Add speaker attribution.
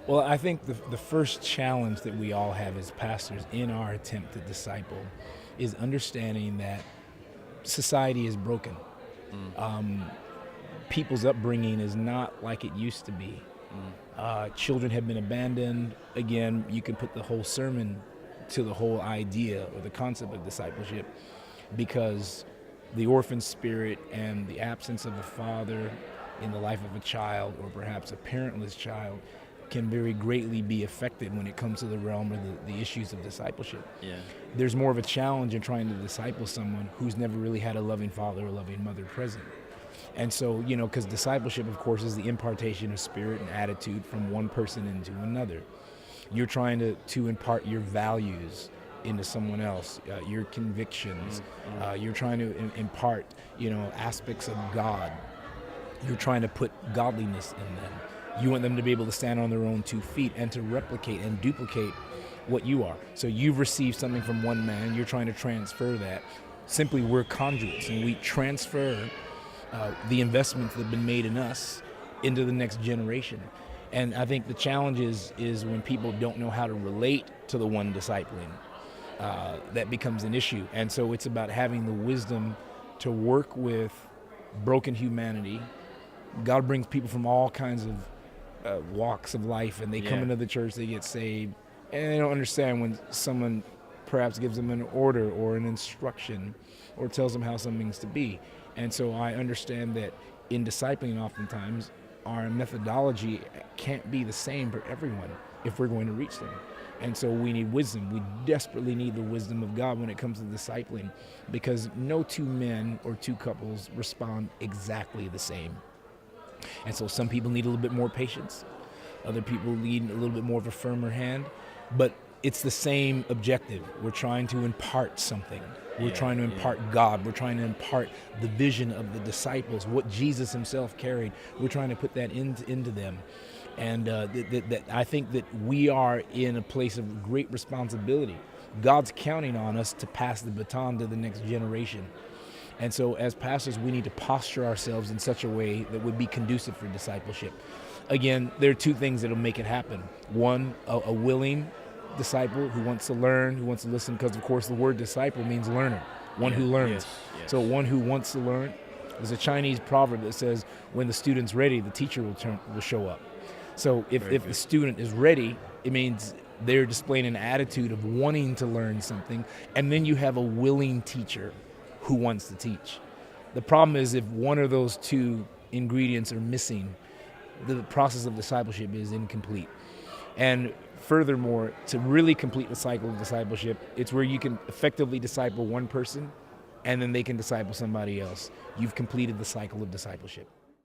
Speaker 1: Well, I think the first challenge that we all have as pastors in our attempt to disciple is understanding that society is broken.
Speaker 2: Mm,
Speaker 1: People's upbringing is not like it used to be.
Speaker 2: mm,
Speaker 1: Children have been abandoned. Again, you can put the whole sermon to the whole idea or the concept of discipleship because the orphan spirit and the absence of a father in the life of a child or perhaps a parentless child can very greatly be affected when it comes to the realm of the issues of discipleship.
Speaker 2: yeah.
Speaker 1: There's more of a challenge in trying to disciple someone who's never really had a loving father or loving mother present. And so, because discipleship, of course, is the impartation of spirit and attitude from one person into another. You're trying to impart your values into someone else, your convictions. You're trying to impart, aspects of God. You're trying to put godliness in them. You want them to be able to stand on their own 2 feet and to replicate and duplicate what you are. So you've received something from one man. You're trying to transfer that. Simply, we're conduits, and we transfer the investments that have been made in us into the next generation. And I think the challenge is when people don't know how to relate to the one discipling, that becomes an issue. And so it's about having the wisdom to work with broken humanity. God brings people from all kinds of walks of life, and they come
Speaker 2: Yeah.
Speaker 1: into the church, they get saved, and they don't understand when someone perhaps gives them an order or an instruction or tells them how something's to be. And so I understand that in discipling oftentimes, our methodology can't be the same for everyone if we're going to reach them. And so we need wisdom. We desperately need the wisdom of God when it comes to discipling, because no two men or two couples respond exactly the same. And so some people need a little bit more patience. Other people need a little bit more of a firmer hand. But it's the same objective. We're trying to impart something. We're
Speaker 2: Yeah,
Speaker 1: trying to
Speaker 2: yeah.
Speaker 1: impart God. We're trying to impart the vision of the disciples, what Jesus himself carried. We're trying to put that into them. And that I think that we are in a place of great responsibility. God's counting on us to pass the baton to the next generation. And so as pastors, we need to posture ourselves in such a way that would be conducive for discipleship. Again, there are two things that will make it happen. One, a willing disciple who wants to learn, who wants to listen, because of course the word disciple means learner, one
Speaker 2: Yeah,
Speaker 1: who learns.
Speaker 2: yes.
Speaker 1: So one who wants to learn. There's a Chinese proverb that says, when the student's ready, the teacher will show up. So if
Speaker 2: Very
Speaker 1: the
Speaker 2: good.
Speaker 1: student is ready, it means they're displaying an attitude of wanting to learn something, and then you have a willing teacher who wants to teach. The problem is if one of those two ingredients are missing, the process of discipleship is incomplete. And furthermore, to really complete the cycle of discipleship, it's where you can effectively disciple one person and then they can disciple somebody else. You've completed the cycle of discipleship.